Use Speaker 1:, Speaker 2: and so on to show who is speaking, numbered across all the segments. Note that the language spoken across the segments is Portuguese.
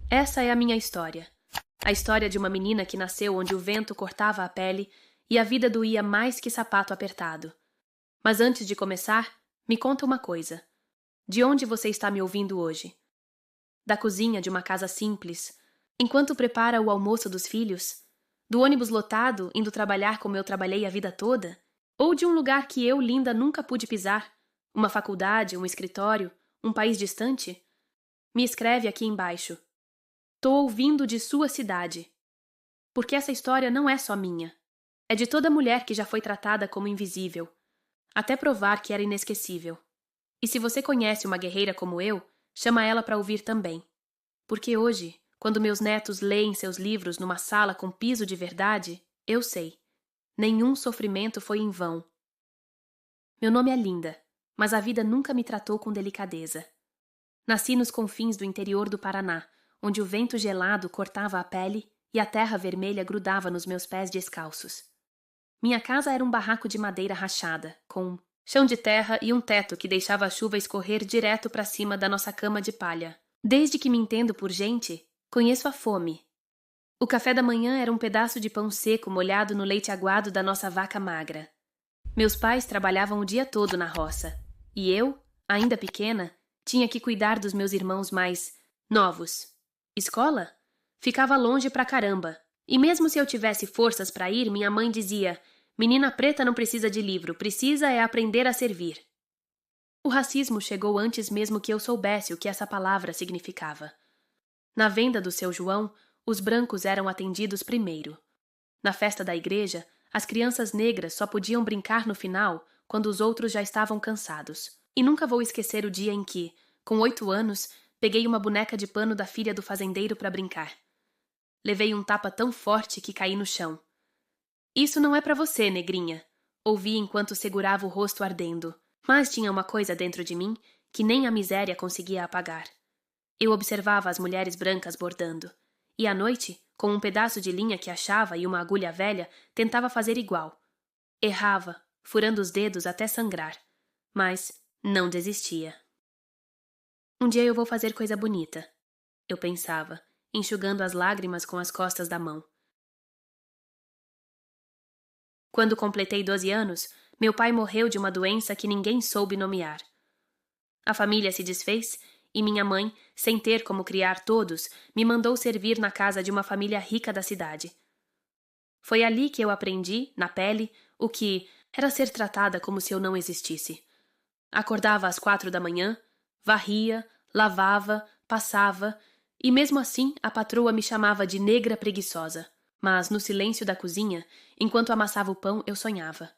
Speaker 1: Essa é a minha história. A história de uma menina que nasceu onde o vento cortava a pele e a vida doía mais que sapato apertado. Mas antes de começar, me conta uma coisa. De onde você está me ouvindo hoje? Da cozinha de uma casa simples, enquanto prepara o almoço dos filhos? Do ônibus lotado, indo trabalhar como eu trabalhei a vida toda? Ou de um lugar que eu, linda, nunca pude pisar? Uma faculdade, um escritório, um país distante? Me escreve aqui embaixo. Tô ouvindo de sua cidade. Porque essa história não é só minha. É de toda mulher que já foi tratada como invisível, até provar que era inesquecível. E se você conhece uma guerreira como eu, chama ela para ouvir também. Porque hoje, quando meus netos leem seus livros numa sala com piso de verdade, eu sei. Nenhum sofrimento foi em vão. Meu nome é Linda, mas a vida nunca me tratou com delicadeza. Nasci nos confins do interior do Paraná, onde o vento gelado cortava a pele e a terra vermelha grudava nos meus pés descalços. Minha casa era um barraco de madeira rachada, com chão de terra e um teto que deixava a chuva escorrer direto para cima da nossa cama de palha. Desde que me entendo por gente, conheço a fome. O café da manhã era um pedaço de pão seco molhado no leite aguado da nossa vaca magra. Meus pais trabalhavam o dia todo na roça, e eu, ainda pequena, tinha que cuidar dos meus irmãos mais novos. Escola? Ficava longe pra caramba, e mesmo se eu tivesse forças pra ir, minha mãe dizia: menina preta não precisa de livro, precisa é aprender a servir. O racismo chegou antes mesmo que eu soubesse o que essa palavra significava. Na venda do seu João, os brancos eram atendidos primeiro. Na festa da igreja, as crianças negras só podiam brincar no final, quando os outros já estavam cansados. E nunca vou esquecer o dia em que, com 8 anos, peguei uma boneca de pano da filha do fazendeiro para brincar. Levei um tapa tão forte que caí no chão. Isso não é para você, negrinha, ouvi enquanto segurava o rosto ardendo. Mas tinha uma coisa dentro de mim que nem a miséria conseguia apagar. Eu observava as mulheres brancas bordando. E à noite, com um pedaço de linha que achava e uma agulha velha, tentava fazer igual. Errava, furando os dedos até sangrar. Mas não desistia. Um dia eu vou fazer coisa bonita, eu pensava, enxugando as lágrimas com as costas da mão. Quando completei 12 anos, meu pai morreu de uma doença que ninguém soube nomear. A família se desfez e minha mãe, sem ter como criar todos, me mandou servir na casa de uma família rica da cidade. Foi ali que eu aprendi, na pele, o que era ser tratada como se eu não existisse. Acordava às 4 da manhã, varria, lavava, passava, e mesmo assim a patroa me chamava de negra preguiçosa. Mas no silêncio da cozinha, enquanto amassava o pão, eu sonhava.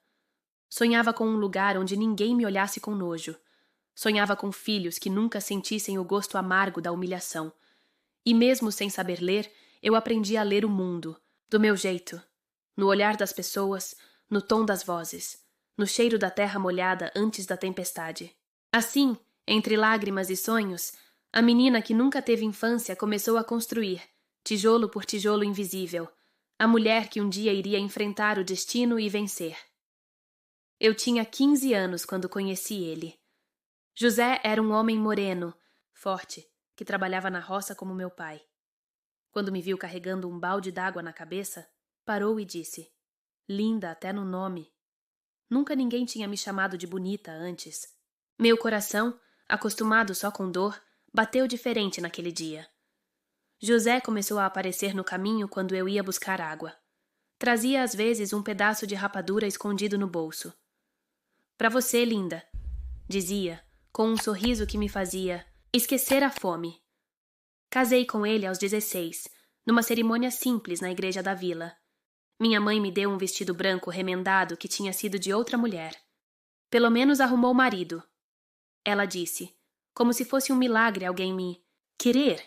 Speaker 1: Sonhava com um lugar onde ninguém me olhasse com nojo. Sonhava com filhos que nunca sentissem o gosto amargo da humilhação. E mesmo sem saber ler, eu aprendi a ler o mundo, do meu jeito, no olhar das pessoas, no tom das vozes, no cheiro da terra molhada antes da tempestade. Assim, entre lágrimas e sonhos, a menina que nunca teve infância começou a construir, tijolo por tijolo invisível, a mulher que um dia iria enfrentar o destino e vencer. Eu tinha 15 anos quando conheci ele. José era um homem moreno, forte, que trabalhava na roça como meu pai. Quando me viu carregando um balde d'água na cabeça, parou e disse: linda até no nome. Nunca ninguém tinha me chamado de bonita antes. Meu coração, acostumado só com dor, bateu diferente naquele dia. José começou a aparecer no caminho quando eu ia buscar água. Trazia às vezes um pedaço de rapadura escondido no bolso. Para você, linda, dizia, com um sorriso que me fazia esquecer a fome. Casei com ele aos 16, numa cerimônia simples na igreja da vila. Minha mãe me deu um vestido branco remendado que tinha sido de outra mulher. Pelo menos arrumou marido. Ela disse, como se fosse um milagre alguém me querer.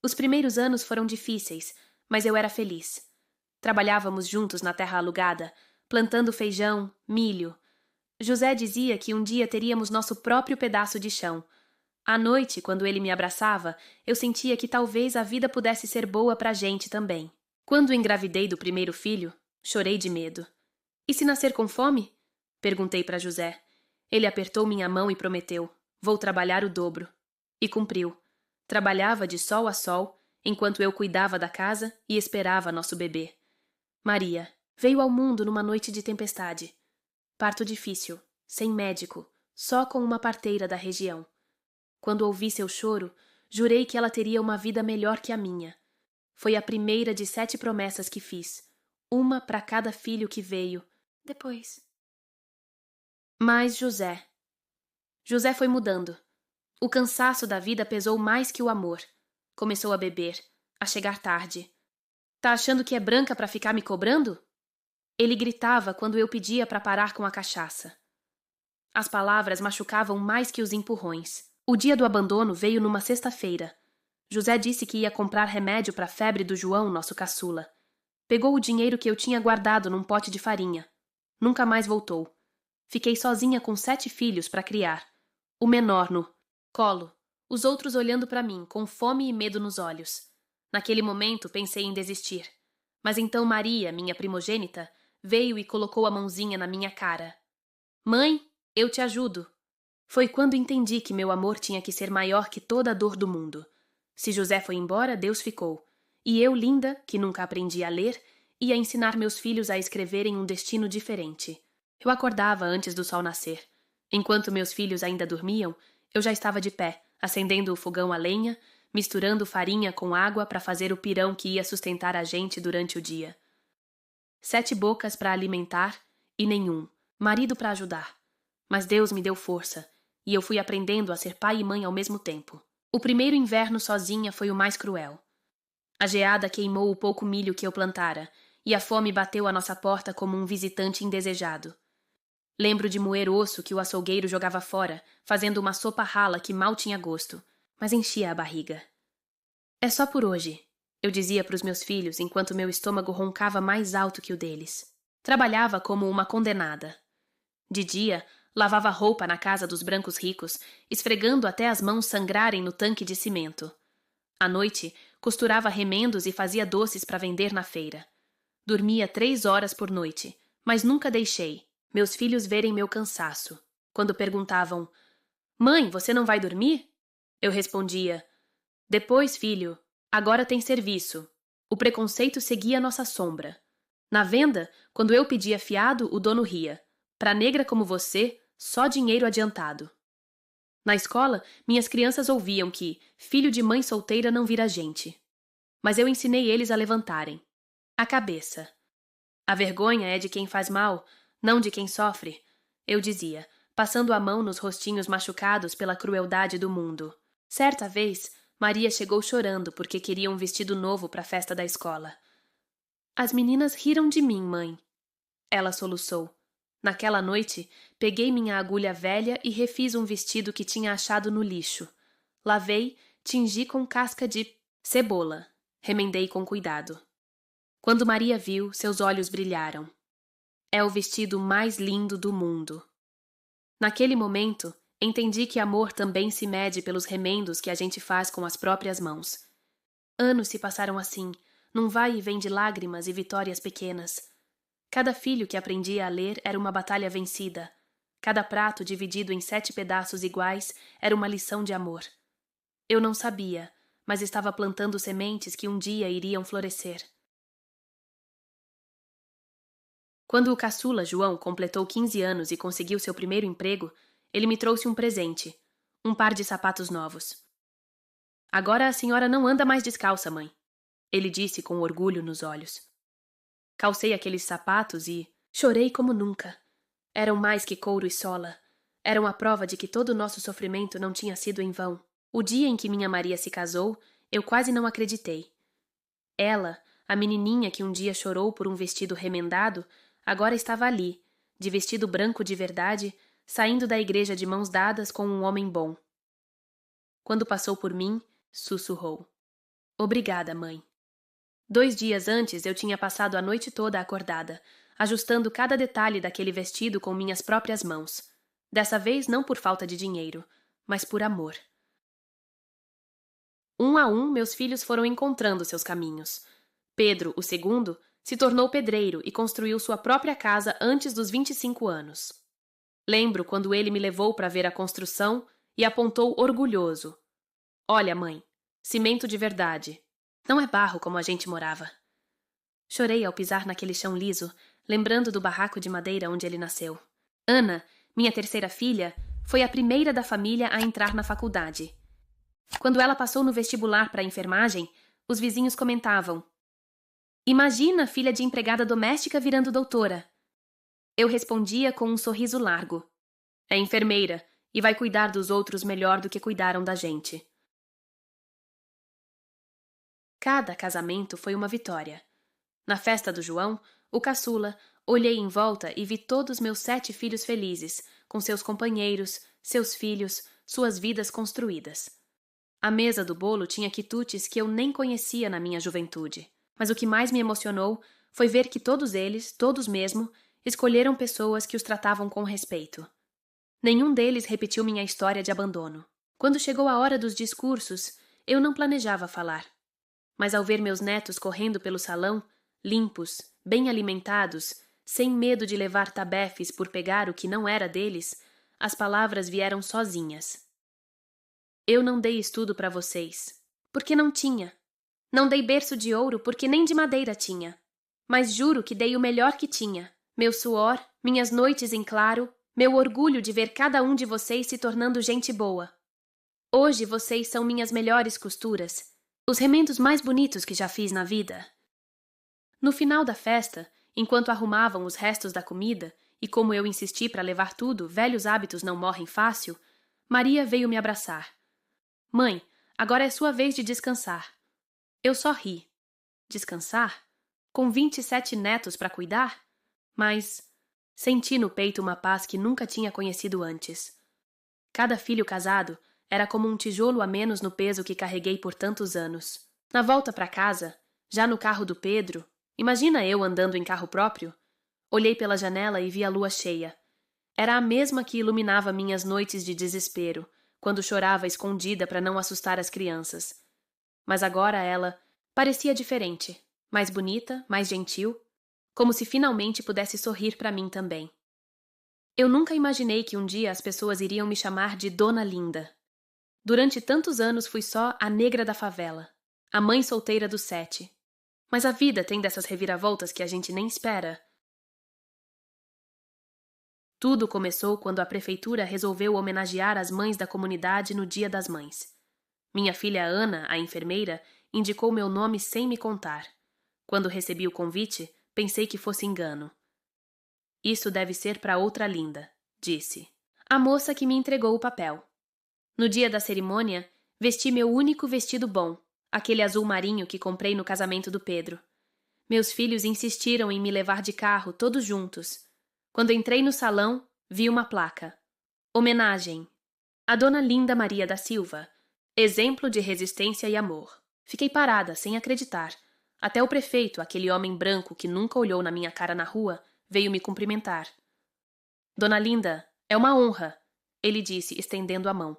Speaker 1: Os primeiros anos foram difíceis, mas eu era feliz. Trabalhávamos juntos na terra alugada, plantando feijão, milho. José dizia que um dia teríamos nosso próprio pedaço de chão. À noite, quando ele me abraçava, eu sentia que talvez a vida pudesse ser boa pra gente também. Quando engravidei do primeiro filho, chorei de medo. E se nascer com fome? Perguntei para José. Ele apertou minha mão e prometeu: vou trabalhar o dobro. E cumpriu. Trabalhava de sol a sol, enquanto eu cuidava da casa e esperava nosso bebê. Maria veio ao mundo numa noite de tempestade. Parto difícil, sem médico, só com uma parteira da região. Quando ouvi seu choro, jurei que ela teria uma vida melhor que a minha. Foi a primeira de 7 promessas que fiz, uma para cada filho que veio. Depois. Mas José foi mudando. O cansaço da vida pesou mais que o amor. Começou a beber, a chegar tarde. Tá achando que é branca para ficar me cobrando? Ele gritava quando eu pedia para parar com a cachaça. As palavras machucavam mais que os empurrões. O dia do abandono veio numa sexta-feira. José disse que ia comprar remédio para a febre do João, nosso caçula. Pegou o dinheiro que eu tinha guardado num pote de farinha. Nunca mais voltou. Fiquei sozinha com 7 filhos para criar. O menor no colo, os outros olhando para mim, com fome e medo nos olhos. Naquele momento pensei em desistir. Mas então Maria, minha primogênita, veio e colocou a mãozinha na minha cara. Mãe, eu te ajudo. Foi quando entendi que meu amor tinha que ser maior que toda a dor do mundo. Se José foi embora, Deus ficou. E eu, linda, que nunca aprendi a ler, ia ensinar meus filhos a escreverem um destino diferente. Eu acordava antes do sol nascer. Enquanto meus filhos ainda dormiam, eu já estava de pé, acendendo o fogão a lenha, misturando farinha com água para fazer o pirão que ia sustentar a gente durante o dia. 7 bocas para alimentar e nenhum, marido para ajudar. Mas Deus me deu força, e eu fui aprendendo a ser pai e mãe ao mesmo tempo. O primeiro inverno sozinha foi o mais cruel. A geada queimou o pouco milho que eu plantara, e a fome bateu à nossa porta como um visitante indesejado. Lembro de moer osso que o açougueiro jogava fora, fazendo uma sopa rala que mal tinha gosto, mas enchia a barriga. É só por hoje, eu dizia para os meus filhos enquanto meu estômago roncava mais alto que o deles. Trabalhava como uma condenada. De dia, lavava roupa na casa dos brancos ricos, esfregando até as mãos sangrarem no tanque de cimento. À noite, costurava remendos e fazia doces para vender na feira. Dormia 3 horas por noite, mas nunca deixei meus filhos verem meu cansaço. Quando perguntavam, Mãe, você não vai dormir? Eu respondia, Depois, filho, agora tem serviço. O preconceito seguia nossa sombra. Na venda, quando eu pedia fiado, o dono ria. Pra negra como você, só dinheiro adiantado. Na escola, minhas crianças ouviam que filho de mãe solteira não vira gente. Mas eu ensinei eles a levantarem a cabeça. A vergonha é de quem faz mal, não de quem sofre, eu dizia, passando a mão nos rostinhos machucados pela crueldade do mundo. Certa vez, Maria chegou chorando porque queria um vestido novo para a festa da escola. As meninas riram de mim, mãe. Ela soluçou. Naquela noite, peguei minha agulha velha e refiz um vestido que tinha achado no lixo. Lavei, tingi com casca de cebola. Remendei com cuidado. Quando Maria viu, seus olhos brilharam. É o vestido mais lindo do mundo. Naquele momento, entendi que amor também se mede pelos remendos que a gente faz com as próprias mãos. Anos se passaram assim, num vai e vem de lágrimas e vitórias pequenas. Cada filho que aprendia a ler era uma batalha vencida. Cada prato dividido em 7 pedaços iguais era uma lição de amor. Eu não sabia, mas estava plantando sementes que um dia iriam florescer. Quando o caçula João completou 15 anos e conseguiu seu primeiro emprego, ele me trouxe um presente, um par de sapatos novos. Agora a senhora não anda mais descalça, mãe, ele disse com orgulho nos olhos. Calcei aqueles sapatos e chorei como nunca. Eram mais que couro e sola. Eram a prova de que todo o nosso sofrimento não tinha sido em vão. O dia em que minha Maria se casou, eu quase não acreditei. Ela, a menininha que um dia chorou por um vestido remendado, agora estava ali, de vestido branco de verdade, saindo da igreja de mãos dadas com um homem bom. Quando passou por mim, sussurrou. Obrigada, mãe. 2 dias antes eu tinha passado a noite toda acordada, ajustando cada detalhe daquele vestido com minhas próprias mãos. Dessa vez não por falta de dinheiro, mas por amor. Um a um, meus filhos foram encontrando seus caminhos. Pedro, o segundo, se tornou pedreiro e construiu sua própria casa antes dos 25 anos. Lembro quando ele me levou para ver a construção e apontou orgulhoso. Olha, mãe, Cimento de verdade. Não é barro como a gente morava. Chorei ao pisar naquele chão liso, lembrando do barraco de madeira onde ele nasceu. Ana, minha terceira filha, foi a primeira da família a entrar na faculdade. Quando ela passou no vestibular para a enfermagem, os vizinhos comentavam: "Imagina a filha de empregada doméstica virando doutora." Eu respondia com um sorriso largo: "É enfermeira e vai cuidar dos outros melhor do que cuidaram da gente." Cada casamento foi uma vitória. Na festa do João, o caçula, olhei em volta e vi todos meus 7 filhos felizes, com seus companheiros, seus filhos, suas vidas construídas. A mesa do bolo tinha quitutes que eu nem conhecia na minha juventude, mas o que mais me emocionou foi ver que todos eles, todos mesmo, escolheram pessoas que os tratavam com respeito. Nenhum deles repetiu minha história de abandono. Quando chegou a hora dos discursos, eu não planejava falar. Mas ao ver meus netos correndo pelo salão, limpos, bem alimentados, sem medo de levar tabefes por pegar o que não era deles, as palavras vieram sozinhas. Eu não dei estudo para vocês, porque não tinha. Não dei berço de ouro, porque nem de madeira tinha. Mas juro que dei o melhor que tinha. Meu suor, minhas noites em claro, meu orgulho de ver cada um de vocês se tornando gente boa. Hoje vocês são minhas melhores costuras, os remendos mais bonitos que já fiz na vida. No final da festa, enquanto arrumavam os restos da comida, e como eu insisti para levar tudo, velhos hábitos não morrem fácil, Maria veio me abraçar. "Mãe, agora é sua vez de descansar." Eu só ri. Descansar? Com 27 netos para cuidar? Mas senti no peito uma paz que nunca tinha conhecido antes. Cada filho casado era como um tijolo a menos no peso que carreguei por tantos anos. Na volta para casa, já no carro do Pedro, imagina eu andando em carro próprio? Olhei pela janela e vi a lua cheia. Era a mesma que iluminava minhas noites de desespero, quando chorava escondida para não assustar as crianças. Mas agora ela parecia diferente, mais bonita, mais gentil, como se finalmente pudesse sorrir para mim também. Eu nunca imaginei que um dia as pessoas iriam me chamar de Dona Linda. Durante tantos anos fui só a negra da favela, a mãe solteira dos 7. Mas a vida tem dessas reviravoltas que a gente nem espera. Tudo começou quando a prefeitura resolveu homenagear as mães da comunidade no Dia das Mães. Minha filha Ana, a enfermeira, indicou meu nome sem me contar. Quando recebi o convite, pensei que fosse engano. "Isso deve ser para outra Linda", disse. A moça que me entregou o papel. No dia da cerimônia, vesti meu único vestido bom, aquele azul marinho que comprei no casamento do Pedro. Meus filhos insistiram em me levar de carro, todos juntos. Quando entrei no salão, vi uma placa. Homenagem. A Dona Linda Maria da Silva. Exemplo de resistência e amor. Fiquei parada, sem acreditar. Até o prefeito, aquele homem branco que nunca olhou na minha cara na rua, veio me cumprimentar. "Dona Linda, é uma honra", ele disse, estendendo a mão.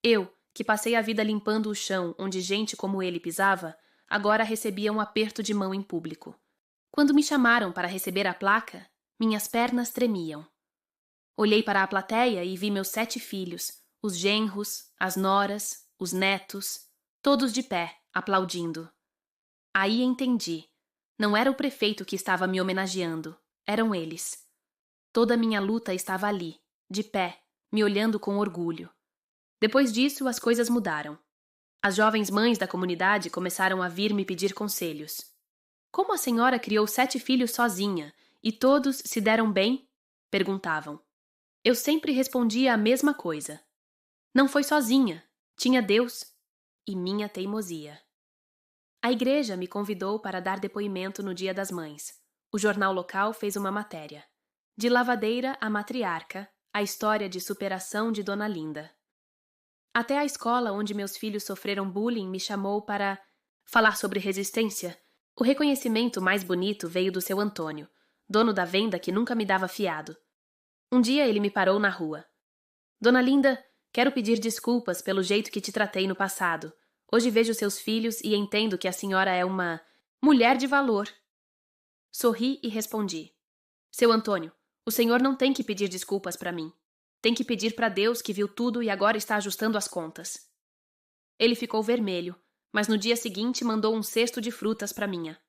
Speaker 1: Eu, que passei a vida limpando o chão onde gente como ele pisava, agora recebia um aperto de mão em público. Quando me chamaram para receber a placa, minhas pernas tremiam. Olhei para a plateia e vi meus 7 filhos, os genros, as noras, os netos, todos de pé, aplaudindo. Aí entendi. Não era o prefeito que estava me homenageando, eram eles. Toda a minha luta estava ali, de pé, me olhando com orgulho. Depois disso, as coisas mudaram. As jovens mães da comunidade começaram a vir me pedir conselhos. "Como a senhora criou 7 filhos sozinha, e todos se deram bem?" perguntavam. Eu sempre respondia a mesma coisa. Não foi sozinha, tinha Deus e minha teimosia. A igreja me convidou para dar depoimento no Dia das Mães. O jornal local fez uma matéria. De lavadeira a matriarca, a história de superação de Dona Linda. Até a escola onde meus filhos sofreram bullying me chamou para falar sobre resistência. O reconhecimento mais bonito veio do seu Antônio, dono da venda que nunca me dava fiado. Um dia ele me parou na rua. "Dona Linda, quero pedir desculpas pelo jeito que te tratei no passado. Hoje vejo seus filhos e entendo que a senhora é uma mulher de valor." Sorri e respondi. "Seu Antônio, o senhor não tem que pedir desculpas para mim. Tem que pedir para Deus que viu tudo e agora está ajustando as contas." Ele ficou vermelho, mas no dia seguinte mandou um cesto de frutas para minha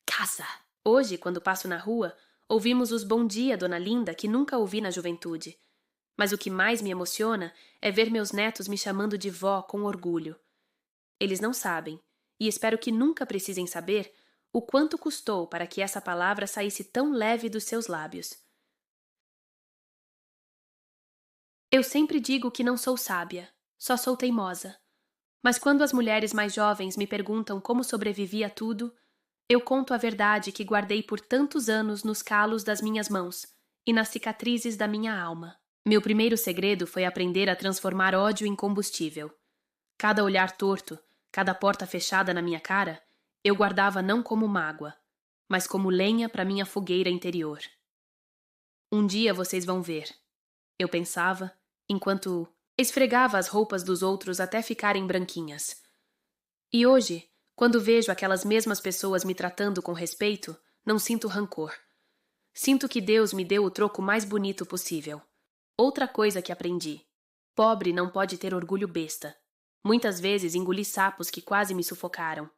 Speaker 1: casa. Hoje, quando passo na rua, ouvimos os bom dia, dona Linda, que nunca ouvi na juventude. Mas o que mais me emociona é ver meus netos me chamando de vó com orgulho. Eles não sabem, e espero que nunca precisem saber, o quanto custou para que essa palavra saísse tão leve dos seus lábios. Eu sempre digo que não sou sábia, só sou teimosa. Mas quando as mulheres mais jovens me perguntam como sobrevivi a tudo, eu conto a verdade que guardei por tantos anos nos calos das minhas mãos e nas cicatrizes da minha alma. Meu primeiro segredo foi aprender a transformar ódio em combustível. Cada olhar torto, cada porta fechada na minha cara, eu guardava não como mágoa, mas como lenha para minha fogueira interior. Um dia vocês vão ver, eu pensava, enquanto esfregava as roupas dos outros até ficarem branquinhas. E hoje, quando vejo aquelas mesmas pessoas me tratando com respeito, não sinto rancor. Sinto que Deus me deu o troco mais bonito possível. Outra coisa que aprendi. Pobre não pode ter orgulho besta. Muitas vezes engoli sapos que quase me sufocaram.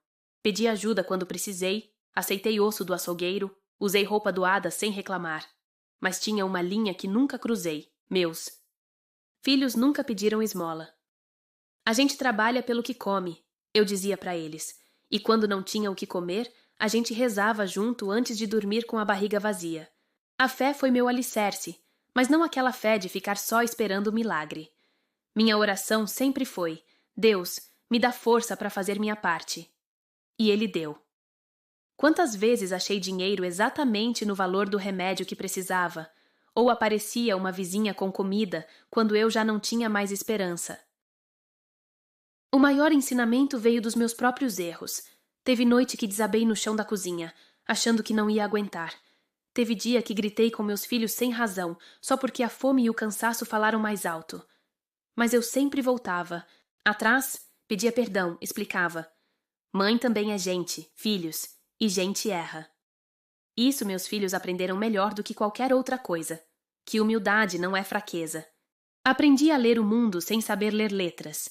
Speaker 1: Pedi ajuda quando precisei, aceitei osso do açougueiro, usei roupa doada sem reclamar. Mas tinha uma linha que nunca cruzei, meus. Filhos nunca pediram esmola. A gente trabalha pelo que come, eu dizia para eles, e quando não tinha o que comer, a gente rezava junto antes de dormir com a barriga vazia. A fé foi meu alicerce, mas não aquela fé de ficar só esperando o milagre. Minha oração sempre foi: Deus, me dá força para fazer minha parte. E Ele deu. Quantas vezes achei dinheiro exatamente no valor do remédio que precisava, ou aparecia uma vizinha com comida quando eu já não tinha mais esperança. O maior ensinamento veio dos meus próprios erros. Teve noite que desabei no chão da cozinha, achando que não ia aguentar. Teve dia que gritei com meus filhos sem razão, só porque a fome e o cansaço falaram mais alto. Mas eu sempre voltava. Atrás, pedia perdão, explicava. Mãe também é gente, filhos, e gente erra. Isso meus filhos aprenderam melhor do que qualquer outra coisa, que humildade não é fraqueza. Aprendi a ler o mundo sem saber ler letras.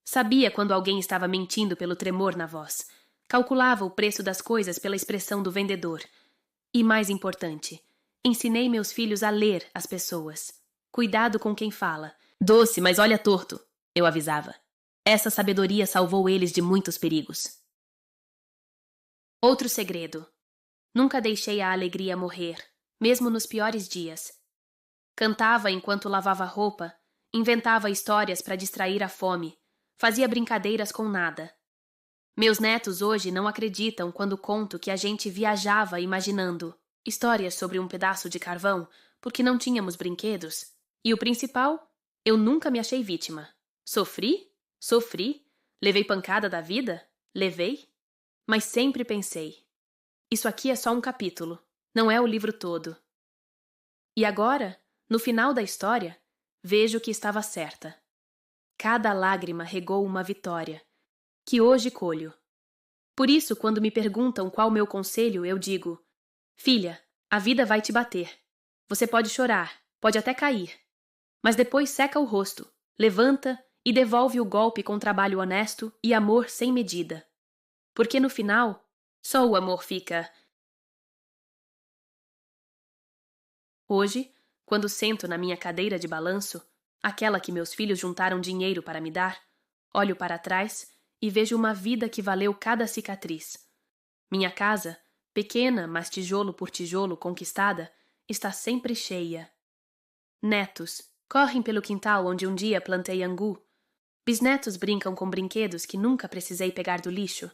Speaker 1: Sabia quando alguém estava mentindo pelo tremor na voz. Calculava o preço das coisas pela expressão do vendedor. E mais importante, ensinei meus filhos a ler as pessoas. Cuidado com quem fala. Doce, mas olha torto, eu avisava. Essa sabedoria salvou eles de muitos perigos. Outro segredo. Nunca deixei a alegria morrer, mesmo nos piores dias. Cantava enquanto lavava roupa, inventava histórias para distrair a fome, fazia brincadeiras com nada. Meus netos hoje não acreditam quando conto que a gente viajava imaginando histórias sobre um pedaço de carvão porque não tínhamos brinquedos. E o principal, eu nunca me achei vítima. Sofri? Sofri. Levei pancada da vida? Levei. Mas sempre pensei, isso aqui é só um capítulo, não é o livro todo. E agora, no final da história, vejo que estava certa. Cada lágrima regou uma vitória, que hoje colho. Por isso, quando me perguntam qual meu conselho, eu digo: filha, a vida vai te bater. Você pode chorar, pode até cair. Mas depois seca o rosto, levanta e devolve o golpe com trabalho honesto e amor sem medida. Porque no final, só o amor fica. Hoje, quando sento na minha cadeira de balanço, aquela que meus filhos juntaram dinheiro para me dar, olho para trás e vejo uma vida que valeu cada cicatriz. Minha casa, pequena, mas tijolo por tijolo conquistada, está sempre cheia. Netos correm pelo quintal onde um dia plantei angu. Bisnetos brincam com brinquedos que nunca precisei pegar do lixo.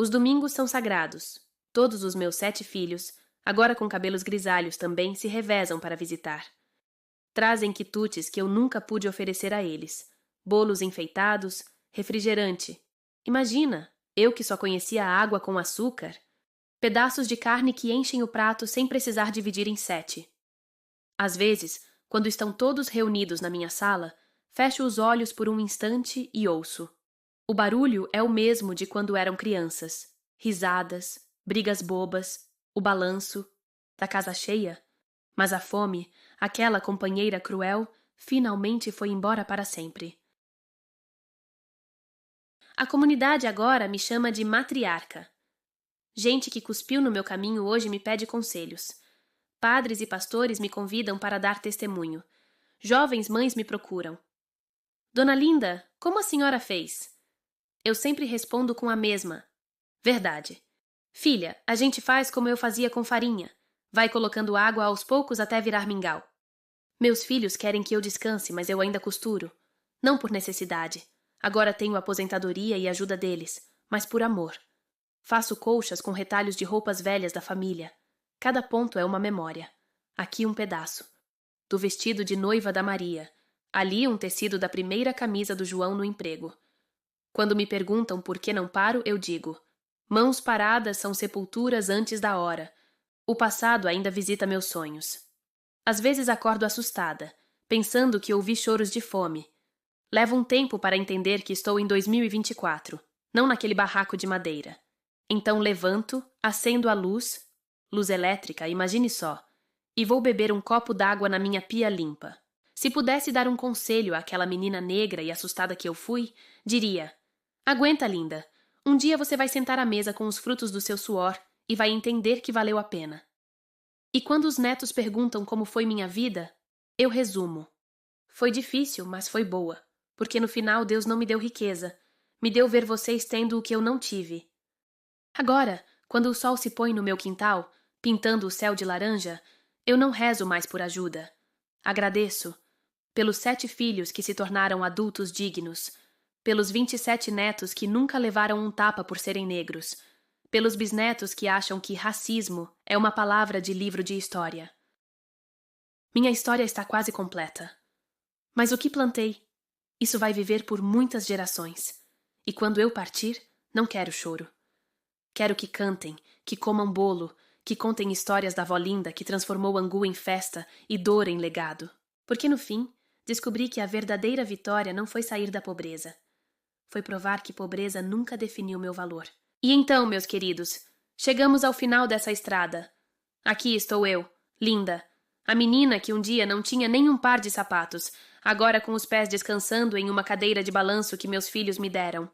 Speaker 1: Os domingos são sagrados. Todos os meus 7 filhos, agora com cabelos grisalhos também, se revezam para visitar. Trazem quitutes que eu nunca pude oferecer a eles. Bolos enfeitados, refrigerante. Imagina, eu que só conhecia a água com açúcar. Pedaços de carne que enchem o prato sem precisar dividir em 7. Às vezes, quando estão todos reunidos na minha sala, fecho os olhos por um instante e ouço. O barulho é o mesmo de quando eram crianças. Risadas, brigas bobas, o balanço, da casa cheia. Mas a fome, aquela companheira cruel, finalmente foi embora para sempre. A comunidade agora me chama de matriarca. Gente que cuspiu no meu caminho hoje me pede conselhos. Padres e pastores me convidam para dar testemunho. Jovens mães me procuram. Dona Linda, como a senhora fez? Eu sempre respondo com a mesma. Verdade. Filha, a gente faz como eu fazia com farinha. Vai colocando água aos poucos até virar mingau. Meus filhos querem que eu descanse, mas eu ainda costuro. Não por necessidade. Agora tenho aposentadoria e ajuda deles, mas por amor. Faço colchas com retalhos de roupas velhas da família. Cada ponto é uma memória. Aqui um pedaço. Do vestido de noiva da Maria. Ali um tecido da primeira camisa do João no emprego. Quando me perguntam por que não paro, eu digo: mãos paradas são sepulturas antes da hora. O passado ainda visita meus sonhos. Às vezes acordo assustada, pensando que ouvi choros de fome. Levo um tempo para entender que estou em 2024, não naquele barraco de madeira. Então levanto, acendo a luz elétrica, imagine só, e vou beber um copo d'água na minha pia limpa. Se pudesse dar um conselho àquela menina negra e assustada que eu fui, diria: aguenta, linda. Um dia você vai sentar à mesa com os frutos do seu suor e vai entender que valeu a pena. E quando os netos perguntam como foi minha vida, eu resumo. Foi difícil, mas foi boa, porque no final Deus não me deu riqueza, me deu ver vocês tendo o que eu não tive. Agora, quando o sol se põe no meu quintal, pintando o céu de laranja, eu não rezo mais por ajuda. Agradeço pelos 7 filhos que se tornaram adultos dignos, pelos 27 netos que nunca levaram um tapa por serem negros, pelos bisnetos que acham que racismo é uma palavra de livro de história. Minha história está quase completa. Mas o que plantei? Isso vai viver por muitas gerações. E quando eu partir, não quero choro. Quero que cantem, que comam bolo, que contem histórias da avó linda que transformou angu em festa e dor em legado. Porque no fim, descobri que a verdadeira vitória não foi sair da pobreza. Foi provar que pobreza nunca definiu meu valor. E então, meus queridos, chegamos ao final dessa estrada. Aqui estou eu, Linda, a menina que um dia não tinha nem um par de sapatos, agora com os pés descansando em uma cadeira de balanço que meus filhos me deram.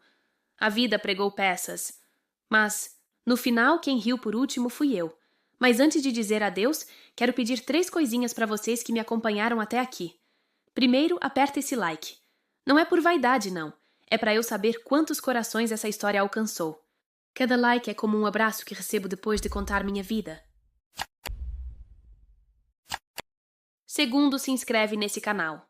Speaker 1: A vida pregou peças. Mas, no final, quem riu por último fui eu. Mas antes de dizer adeus, quero pedir 3 coisinhas para vocês que me acompanharam até aqui. Primeiro, aperta esse like. Não é por vaidade, não. É para eu saber quantos corações essa história alcançou. Cada like é como um abraço que recebo depois de contar minha vida. Segundo, se inscreve nesse canal.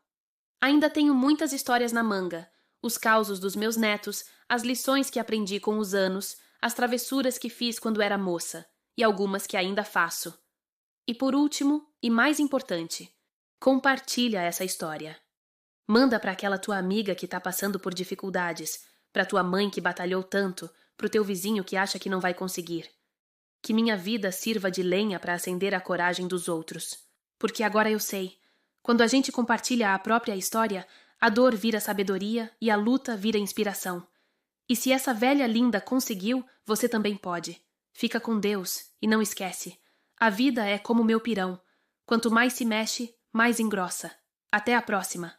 Speaker 1: Ainda tenho muitas histórias na manga. Os causos dos meus netos, as lições que aprendi com os anos, as travessuras que fiz quando era moça, e algumas que ainda faço. E por último, e mais importante, compartilha essa história. Manda para aquela tua amiga que está passando por dificuldades, para tua mãe que batalhou tanto, pro teu vizinho que acha que não vai conseguir. Que minha vida sirva de lenha para acender a coragem dos outros. Porque agora eu sei, quando a gente compartilha a própria história, a dor vira sabedoria e a luta vira inspiração. E se essa velha linda conseguiu, você também pode. Fica com Deus e não esquece. A vida é como meu pirão. Quanto mais se mexe, mais engrossa. Até a próxima!